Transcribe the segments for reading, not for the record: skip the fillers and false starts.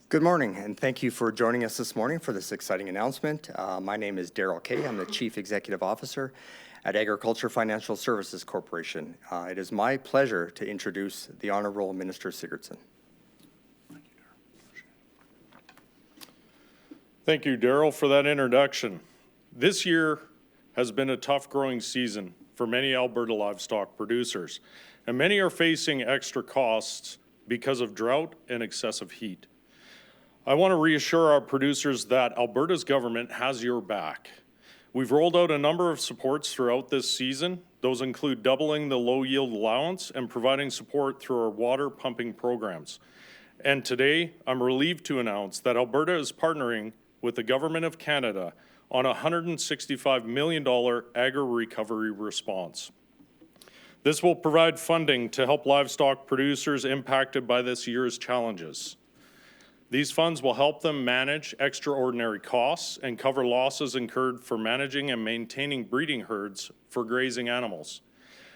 Good morning, and thank you for joining us this morning for this exciting announcement. My name is Daryl Kramp. I'm the Chief Executive Officer at Agriculture Financial Services Corporation. It is my pleasure to introduce the Honourable Minister Sigurdson. Thank you, Daryl, for that introduction. This year has been a tough growing season for many Alberta livestock producers, and many are facing extra costs because of drought and excessive heat. I want to reassure our producers that Alberta's government has your back. We've rolled out a number of supports throughout this season. Those include doubling the low yield allowance and providing support through our water pumping programs. And today, I'm relieved to announce that Alberta is partnering with the Government of Canada on a $165 million agri-recovery response. This will provide funding to help livestock producers impacted by this year's challenges. These funds will help them manage extraordinary costs and cover losses incurred for managing and maintaining breeding herds for grazing animals.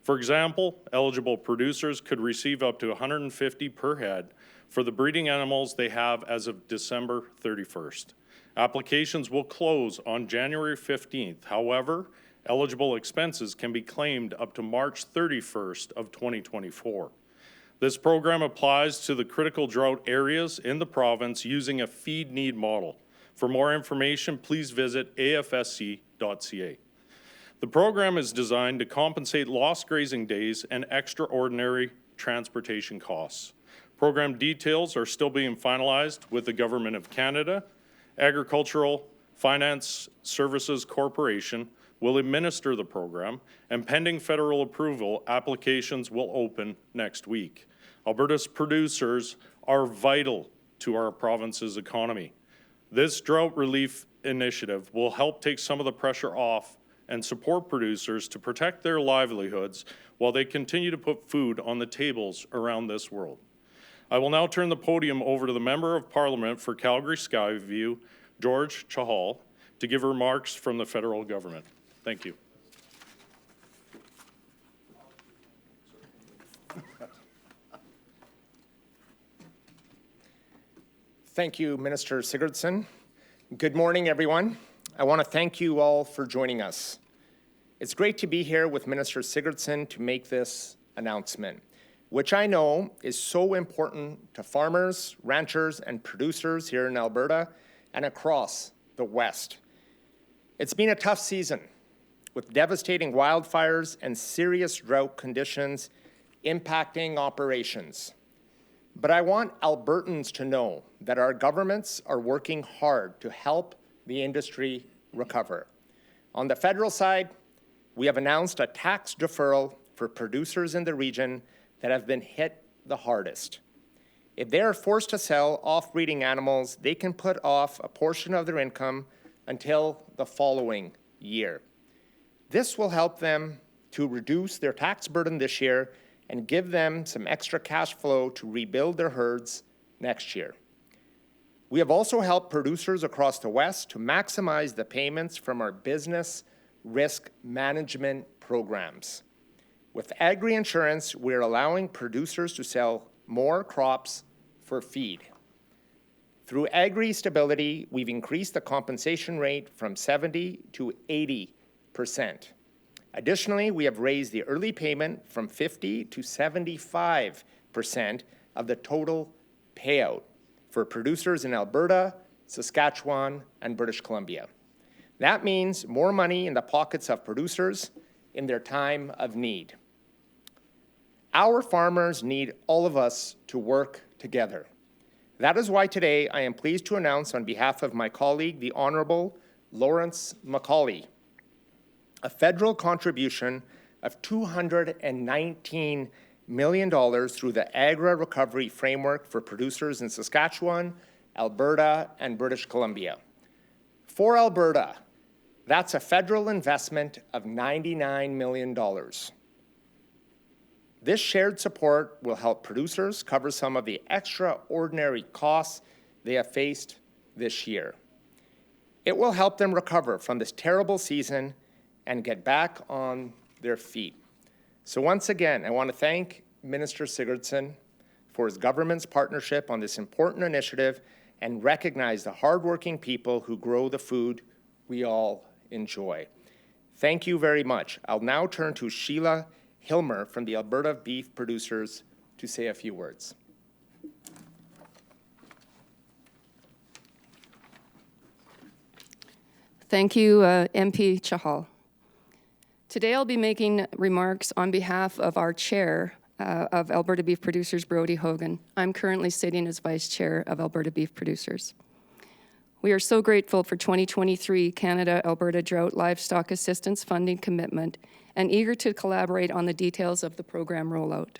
For example, eligible producers could receive up to $150 per head for the breeding animals they have as of December 31st. Applications will close on January 15th. However, eligible expenses can be claimed up to March 31st of 2024. This program applies to the critical drought areas in the province using a feed need model. For more information, please visit afsc.ca. The program is designed to compensate lost grazing days and extraordinary transportation costs. Program details are still being finalized with the Government of Canada. Agricultural Finance Services Corporation will administer the program, and pending federal approval, applications will open next week. Alberta's producers are vital to our province's economy. This drought relief initiative will help take some of the pressure off and support producers to protect their livelihoods while they continue to put food on the tables around this world. I will now turn the podium over to the Member of Parliament for Calgary Skyview, George Chahal, to give remarks from the federal government. Thank you. Thank you, Minister Sigurdson. Good morning, everyone. I want to thank you all for joining us. It's great to be here with Minister Sigurdson to make this announcement, which I know is so important to farmers, ranchers, and producers here in Alberta and across the West. It's been a tough season with devastating wildfires and serious drought conditions impacting operations. But I want Albertans to know that our governments are working hard to help the industry recover. On the federal side, we have announced a tax deferral for producers in the region that have been hit the hardest. If they are forced to sell off-breeding animals, they can put off a portion of their income until the following year. This will help them to reduce their tax burden this year and give them some extra cash flow to rebuild their herds next year. We have also helped producers across the West to maximize the payments from our business risk management programs. With agri-insurance, we're allowing producers to sell more crops for feed. Through agri-stability, we've increased the compensation rate from 70 to 80%. Additionally, we have raised the early payment from 50 to 75% of the total payout for producers in Alberta, Saskatchewan, and British Columbia. That means more money in the pockets of producers in their time of need. Our farmers need all of us to work together. That is why today I am pleased to announce on behalf of my colleague, the Honourable Lawrence MacAulay, a federal contribution of $219 million through the Agri-Recovery Framework for producers in Saskatchewan, Alberta, and British Columbia. For Alberta, that's a federal investment of $99 million. This shared support will help producers cover some of the extraordinary costs they have faced this year. It will help them recover from this terrible season and get back on their feet. So once again, I want to thank Minister Sigurdson for his government's partnership on this important initiative and recognize the hardworking people who grow the food we all enjoy. Thank you very much. I'll now turn to Sheila Hilmer from the Alberta Beef Producers to say a few words. Thank you, MP Chahal. Today I'll be making remarks on behalf of our chair of Alberta Beef Producers, Brodie Hogan. I'm currently sitting as vice chair of Alberta Beef Producers. We are so grateful for 2023 Canada-Alberta Drought Livestock Assistance Funding Commitment and eager to collaborate on the details of the program rollout.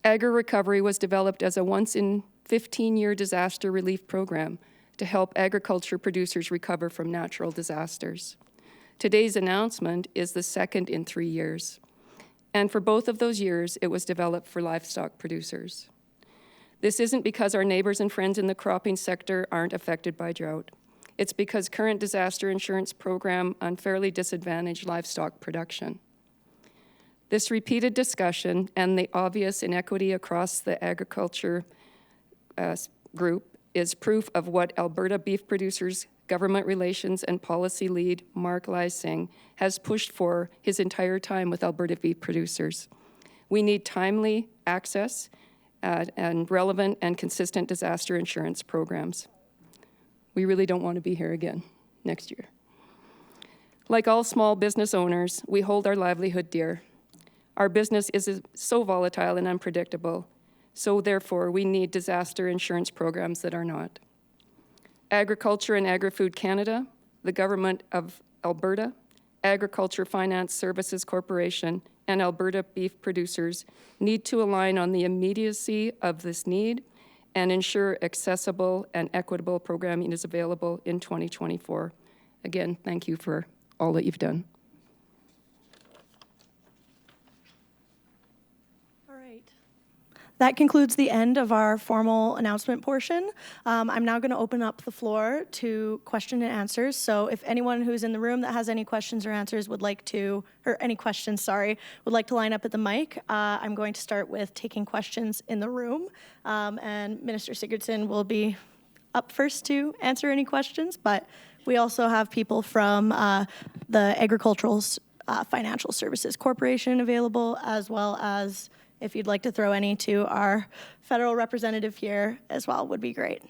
Agri-Recovery was developed as a once-in-15-year disaster relief program to help agriculture producers recover from natural disasters. Today's announcement is the second in 3 years. And for both of those years, it was developed for livestock producers. This isn't because our neighbors and friends in the cropping sector aren't affected by drought. It's because current disaster insurance program unfairly disadvantaged livestock production. This repeated discussion and the obvious inequity across the agriculture group is proof of what Alberta Beef Producers Government Relations and Policy Lead Mark Lysing has pushed for his entire time with Alberta Beef Producers. We need timely access and relevant and consistent disaster insurance programs. We really don't want to be here again next year. Like all small business owners, we hold our livelihood dear. Our business is so volatile and unpredictable, so therefore we need disaster insurance programs that are not. Agriculture and Agri-Food Canada, the Government of Alberta, Agriculture Finance Services Corporation, and Alberta Beef Producers need to align on the immediacy of this need and ensure accessible and equitable programming is available in 2024. Again, thank you for all that you've done. All right. That concludes the end of our formal announcement portion. I'm now going to open up the floor to question and answers. So if anyone who's in the room that has any questions or answers would like to, or any questions, sorry, would like to line up at the mic, I'm going to start with taking questions in the room. And Minister Sigurdson will be up first to answer any questions, but we also have people from the Agricultural Financial Services Corporation available, as well as if you'd like to throw any to our federal representative here as well, would be great.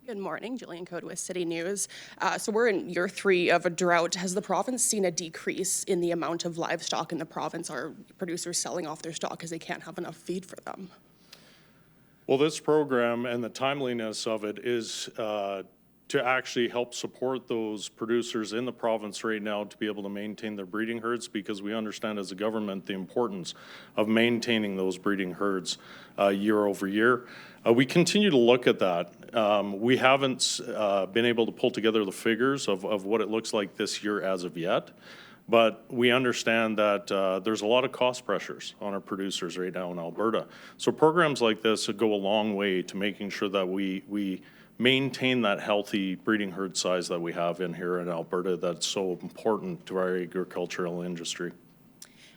Good morning, Jillian Code with City News. So we're in year 3 of a drought. Has the province seen a decrease in the amount of livestock in the province? Are producers selling off their stock because they can't have enough feed for them? Well, this program and the timeliness of it is to actually help support those producers in the province right now to be able to maintain their breeding herds, because we understand as a government the importance of maintaining those breeding herds year over year. We continue to look at that. We haven't been able to pull together the figures of what it looks like this year as of yet, but we understand that there's a lot of cost pressures on our producers right now in Alberta. So programs like this go a long way to making sure that we maintain that healthy breeding herd size that we have in here in Alberta that's so important to our agricultural industry.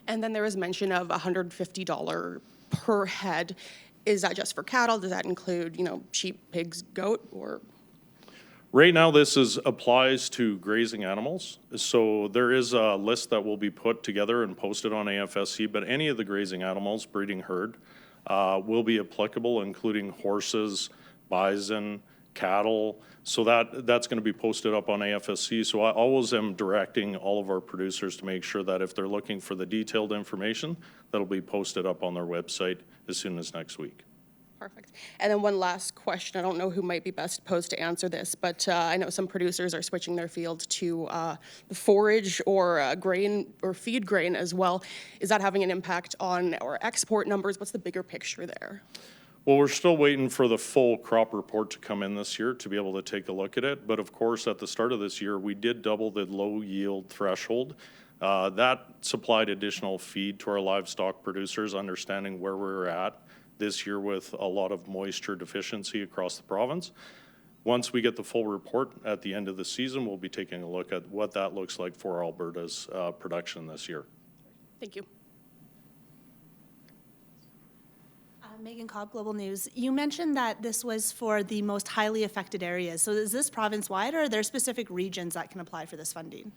And then there was mention of $150 per head. Is that just for cattle? Does that include, sheep, pigs, goat, or? Right now, this applies to grazing animals. So there is a list that will be put together and posted on AFSC, but any of the grazing animals, breeding herd, will be applicable, including horses, bison, cattle. So that's going to be posted up on AFSC. So I always am directing all of our producers to make sure that if they're looking for the detailed information, that'll be posted up on their website as soon as next week. Perfect. And then one last question. I don't know who might be best posed to answer this, but I know some producers are switching their fields to forage or grain or feed grain as well. Is that having an impact on our export numbers? What's the bigger picture there? Well, we're still waiting for the full crop report to come in this year to be able to take a look at it. But of course, at the start of this year, we did double the low yield threshold. That supplied additional feed to our livestock producers, understanding where we're at this year with a lot of moisture deficiency across the province. Once we get the full report at the end of the season, we'll be taking a look at what that looks like for Alberta's production this year. Thank you. Megan Cobb, Global News. You mentioned that this was for the most highly affected areas. So is this province-wide, or are there specific regions that can apply for this funding?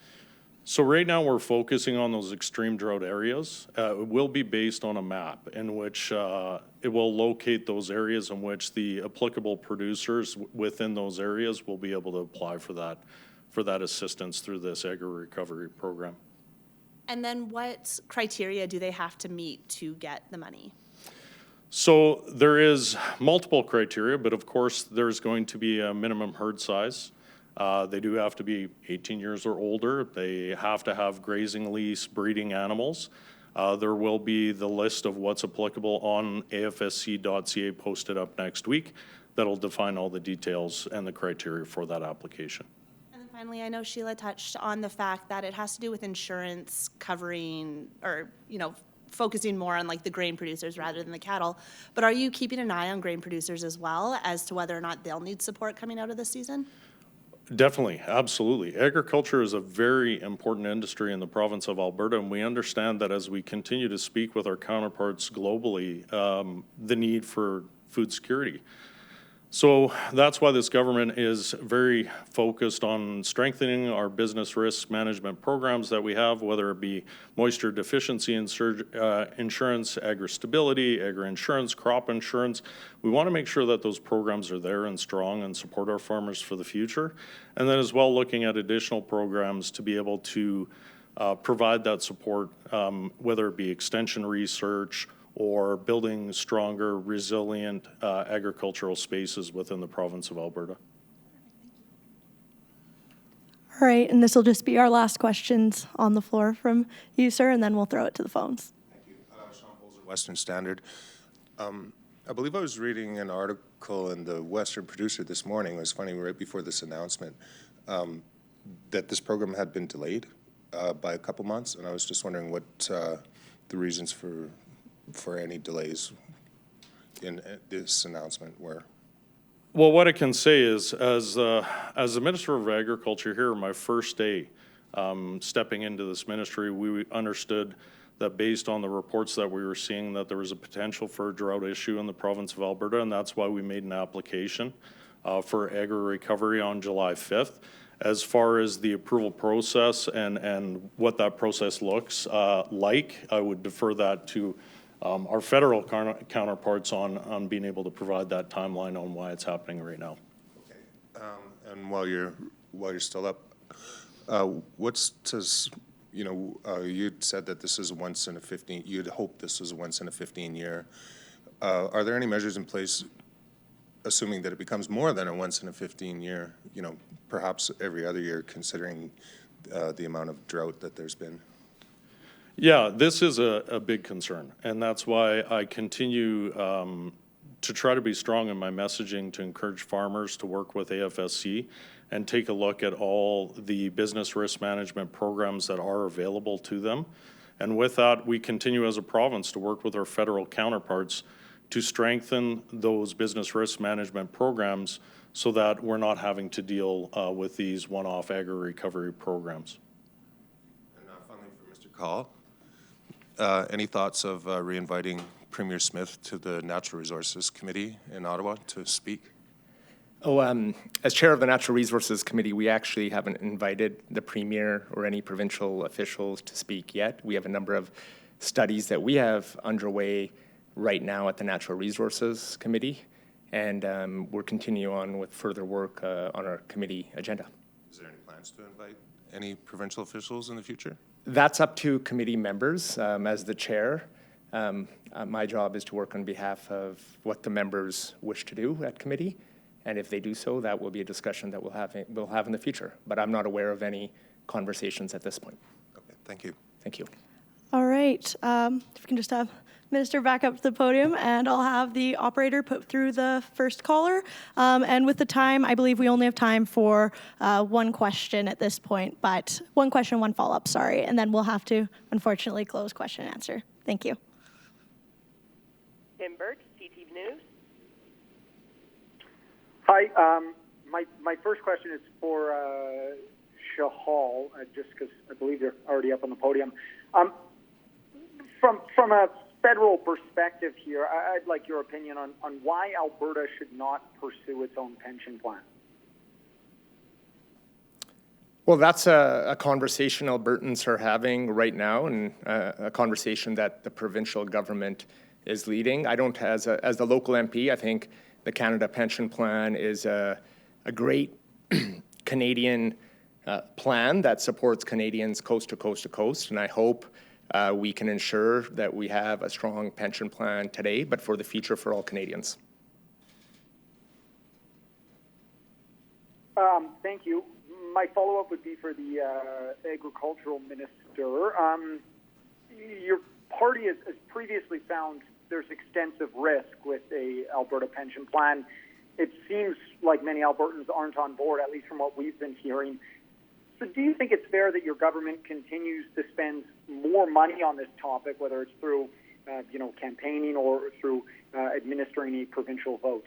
So right now, we're focusing on those extreme drought areas. It will be based on a map in which it will locate those areas in which the applicable producers within those areas will be able to apply for that assistance through this agri-recovery program. And then what criteria do they have to meet to get the money? So there is multiple criteria, but of course, there's going to be a minimum herd size. They do have to be 18 years or older. They have to have grazing lease breeding animals. There will be the list of what's applicable on afsc.ca posted up next week. That'll define all the details and the criteria for that application. And then finally, I know Sheila touched on the fact that it has to do with insurance covering, or, you know, focusing more on like the grain producers rather than the cattle. But are you keeping an eye on grain producers as well as to whether or not they'll need support coming out of this season? Definitely, absolutely. Agriculture is a very important industry in the province of Alberta, and we understand that as we continue to speak with our counterparts globally, the need for food security. So that's why this government is very focused on strengthening our business risk management programs that we have, whether it be moisture deficiency insurance, agri-stability, agri-insurance, crop insurance. We want to make sure that those programs are there and strong and support our farmers for the future. And then as well, looking at additional programs to be able to provide that support, whether it be extension research or building stronger, resilient agricultural spaces within the province of Alberta. All right, and this will just be our last questions on the floor from you, sir, and then we'll throw it to the phones. Thank you. Sean Bolzer, Western Standard. I believe I was reading an article in the Western Producer this morning. It was funny, right before this announcement, that this program had been delayed by a couple months, and I was just wondering what the reasons for any delays in this announcement were. Well, what I can say is, as the Minister of Agriculture here, my first day stepping into this ministry, we understood that based on the reports that we were seeing, that there was a potential for a drought issue in the province of Alberta, and that's why we made an application for agri-recovery on July 5th. As far as the approval process and what that process looks like, I would defer that to our federal counterparts on being able to provide that timeline on why it's happening right now. Okay. And while you're still up, you'd said that this is once in a 15. You'd hope this was a once in a 15 year. Are there any measures in place, assuming that it becomes more than a once in a 15 year? You know, perhaps every other year, considering the amount of drought that there's been. Yeah, this is a big concern, and that's why I continue to try to be strong in my messaging to encourage farmers to work with AFSC and take a look at all the business risk management programs that are available to them. And with that, we continue as a province to work with our federal counterparts to strengthen those business risk management programs so that we're not having to deal with these one-off agri-recovery programs. And finally, for Mr. Call. Any thoughts of reinviting Premier Smith to the Natural Resources Committee in Ottawa to speak? As chair of the Natural Resources Committee, we actually haven't invited the Premier or any provincial officials to speak yet. We have a number of studies that we have underway right now at the Natural Resources Committee, and we're continuing on with further work on our committee agenda. Is there any plans to invite any provincial officials in the future? That's up to committee members. As the chair, my job is to work on behalf of what the members wish to do at committee, and if they do so, that will be a discussion that we'll have in the future. But I'm not aware of any conversations at this point. Okay, thank you. Thank you. All right, if we can just have Minister back up to the podium, and I'll have the operator put through the first caller. And with the time, I believe we only have time for one question at this point, but one question, one follow-up, sorry, and then we'll have to, unfortunately, close question and answer. Thank you. Tim Burke, CTV News. Hi, my first question is for Shahal, just because I believe you're already up on the podium. From a federal perspective here, I'd like your opinion on why Alberta should not pursue its own pension plan. Well, that's a conversation Albertans are having right now, and a conversation that the provincial government is leading. I don't, as the local MP, I think the Canada Pension Plan is a great Canadian plan that supports Canadians coast to coast to coast, and I hope we can ensure that we have a strong pension plan today, but for the future for all Canadians. Thank you. My follow-up would be for the agricultural minister. Your party has previously found there's extensive risk with a Alberta pension plan. It seems like many Albertans aren't on board, at least from what we've been hearing. So do you think it's fair that your government continues to spend more money on this topic, whether it's through campaigning or through administering a provincial vote?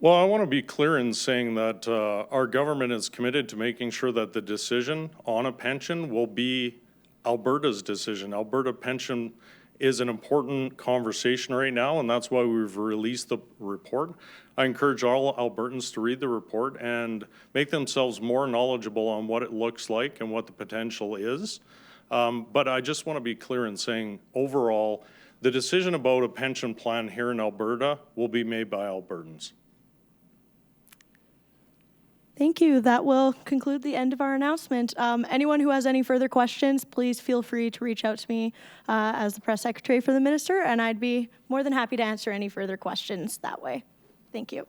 Well, I want to be clear in saying that our government is committed to making sure that the decision on a pension will be Alberta's decision. Alberta pension is an important conversation right now, and that's why we've released the report. I encourage all Albertans to read the report and make themselves more knowledgeable on what it looks like and what the potential is. But I just want to be clear in saying, overall, the decision about a pension plan here in Alberta will be made by Albertans. Thank you. That will conclude the end of our announcement. Anyone who has any further questions, please feel free to reach out to me as the press secretary for the minister, and I'd be more than happy to answer any further questions that way. Thank you.